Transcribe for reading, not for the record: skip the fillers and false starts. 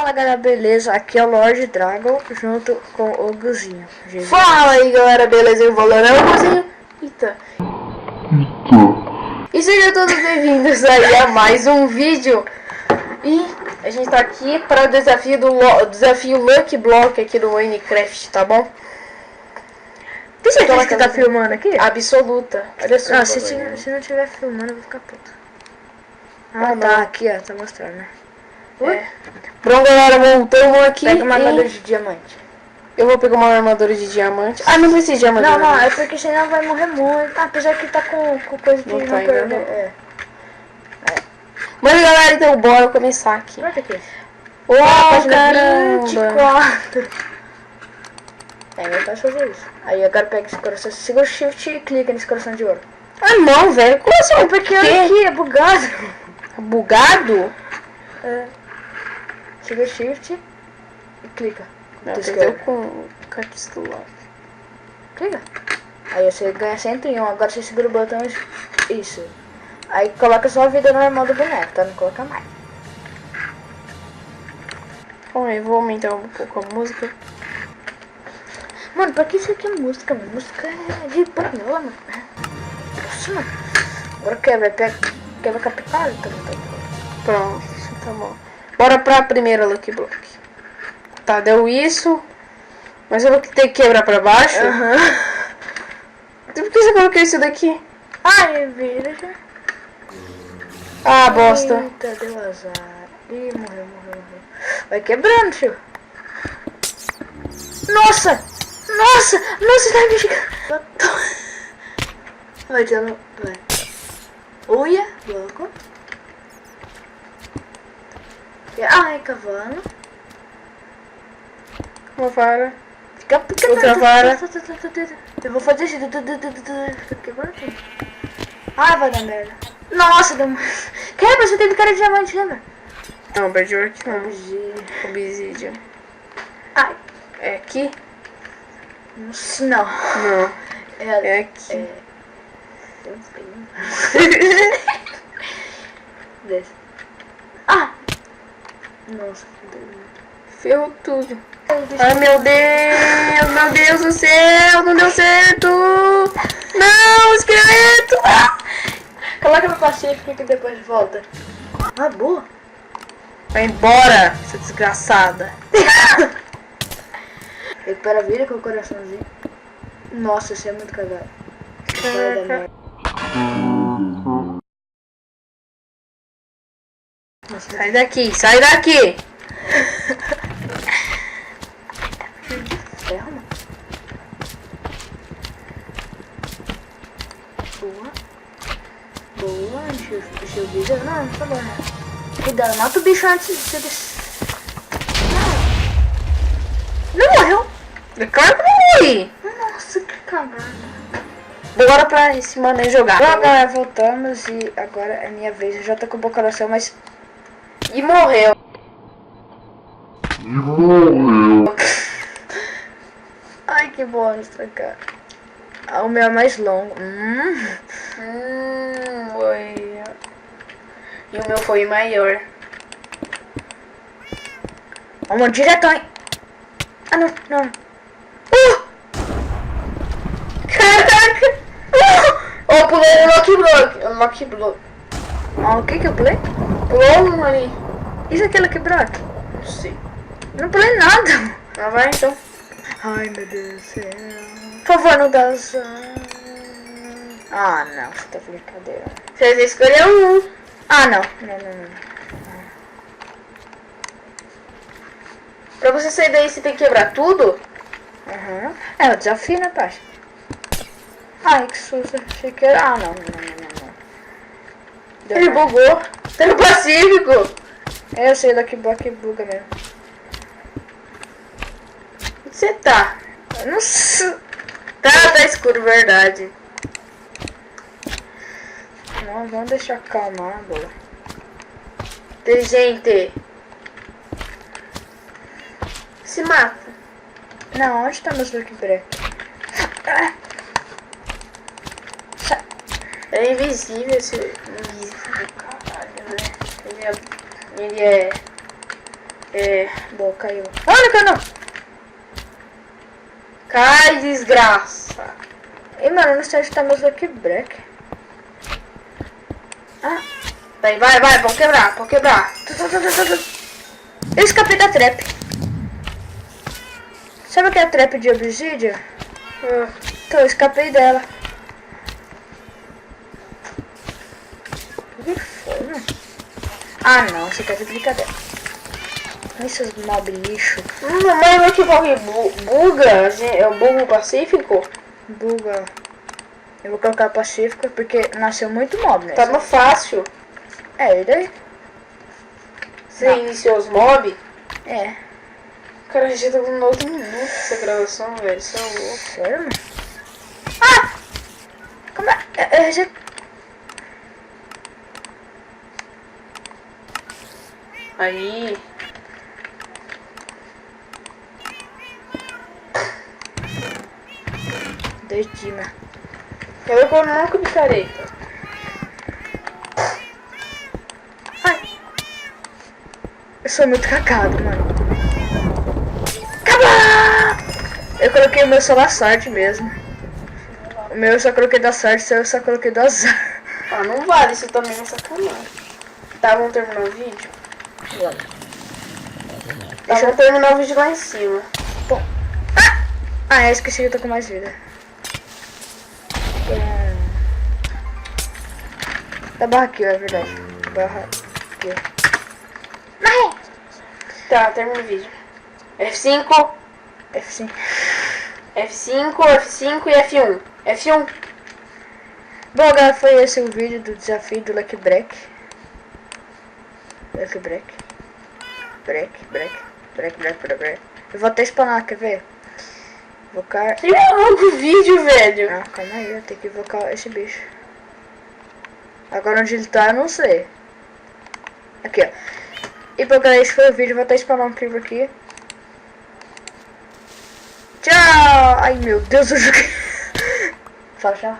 Fala galera, beleza? Aqui é o Lord Dragon junto com o Guzinho. Fala aí galera, beleza? Eu vou ler o Guzinho. Eita. E sejam todos bem-vindos aí a mais um vídeo. E a gente tá aqui para o desafio Lucky Block aqui do Minecraft, tá bom? Tem certeza que tá filmando aqui? Absoluta. Olha só. Não, se não tiver filmando eu vou ficar puto. Ah, não. tá, aqui ó, tá mostrando, né? É. Pronto galera, voltamos aqui. Pega uma armadura de diamante. Eu vou pegar uma armadura de diamante. Ah, não precisa de armadura. Não, é porque senão vai morrer muito. Apesar que tá com coisa de Não tá romper, ainda, né? Mas galera, então bora começar aqui. Olha aqui. Uau, Página caramba. 24. É, meu pai fazer isso. Aí agora pega esse coração, segura o shift e clica nesse coração de ouro. Ah não, velho. Como assim? Porque olha aqui, é bugado. Bugado? É. Segura o shift e clica. Não, Tu perdeu escreve. com cartas do lado. Clica. Aí você ganha 101. Agora você segura o botão e... Isso. Aí coloca só a vida normal do boneco, tá? Não coloca mais. Calma aí, vou aumentar um pouco a música. Mano, pra que isso aqui é música, mano? Música é de panela, mano. Nossa, mano. Agora quebra capital, tá? Pronto, tá bom. Bora pra primeira Lucky Block. Tá, deu isso. Mas eu vou ter que quebrar pra baixo. Então por que você colocou isso daqui? Ai, vira já. Ah, bosta. Eita, deu azar. Ih, morreu. Vai quebrando, tio. Nossa, tá me chegando. Vai, Diano, vai. Uia, bloco. Ai, cavalo. Uma vara. Fica Outra vara. Eu vou fazer isso. Fica quebrando tudo. Ai, vai dar merda. Nossa, deu merda. Quebra, você teve cara de diamante, lembra? Não, Bedrock não. Obsidian. Ai. É aqui? Não. Não. É aqui. Desce. Ah! Nossa, Ferrou tudo. Ai meu Deus do céu, não deu certo. Não, esqueleto. Coloca no pacífico que depois volta. Ah, boa. Vai embora, essa desgraçada. Recupera a vida com o coraçãozinho. Nossa, isso é muito cagado. Vai dar merda. Sai daqui, sai daqui. Ferro, mano. Boa, deixa eu ver. Não, tá bom, né? Cuidado, mata o bicho antes de você descer. Não morreu. Claro que não morri. Nossa, que cagada. Bora pra esse mano aí jogar. Bom, galera, voltamos e agora é minha vez. Eu já tô com o coração, mas... E morreu. Ai, que bosta, cara. Ah, o meu é mais longo. Foi. E o meu foi maior. Vamos diretão, hein? Ah, não. Caraca! Oh, pulou um Lucky Block. Ah, o que eu pulei? Pulou um ali. Isso aqui ela quebrou? Não sei. Não pulei nada. Ah, vai então. Ai, meu Deus do céu. Por favor, não dá azar. Ah, não. Você tá brincadeira. Você escolheu um. Ah, não. Pra você sair daí, você tem que quebrar tudo? É o desafio, né, pai? Ai, que susto. Achei que era... Ah, não. Ele bugou. Tá no Pacífico. Eu sei daqui block buga mesmo. Onde você tá? Não sei. Tá escuro, verdade. Não, vamos deixar acalmar, boa. Inteligente. Se mata. Não, onde tá meus Lucky Break? É invisível esse... Invisível, caralho, velho. Ele é... É. Boa, caiu. Olha, cara, não. Cai, desgraça. Ei, mano, não sei onde tá meus Lucky Break. Ah, Vai, vamos quebrar, vamos quebrar. eu escapei da trap. Sabe o que é a trap de obsidian? Então, eu escapei dela. O que foi, mano? Ah, não, você tá de brincadeira. Esses mob lixo. Mas não que buga, é o bugo pacífico? Buga. Eu vou colocar pacífico porque nasceu muito mob, né? Tá no fácil. É, e daí? Você iniciou os mob? É. Cara, a gente tá com 9 minutos essa gravação, velho. Isso é louco. Sério, mano? Ah! Como é? Eu já... Aí. Destima. Eu vou nunca picareta. Ai! Eu sou muito cagado, mano. Acabou! Eu coloquei o meu só na sorte mesmo. O meu eu só coloquei da sorte, o seu eu só coloquei do azar. Ah, não vale, isso também é sacanagem. Tá, vamos terminar o vídeo? Vamos. Tá, vamos terminar o vídeo lá em cima. Bom. Ah, eu esqueci que eu tô com mais vida. Da barra aqui, é verdade. Barra aqui. Morre! Tá, termina o vídeo. F5, F5. F5, F5 e F1. F1. Bom, galera, foi esse o vídeo do desafio do Lucky Break. Lucky Break. Break. Eu vou até spawnar, quer ver? Invocar... Termina logo o vídeo, velho. Ah, calma aí, eu tenho que invocar esse bicho. Agora onde ele tá, eu não sei. Aqui, ó. E bom, galera, esse foi o vídeo. Vou até spawnar um crivo aqui. Tchau! Ai, meu Deus, eu joguei... Fala, tchau.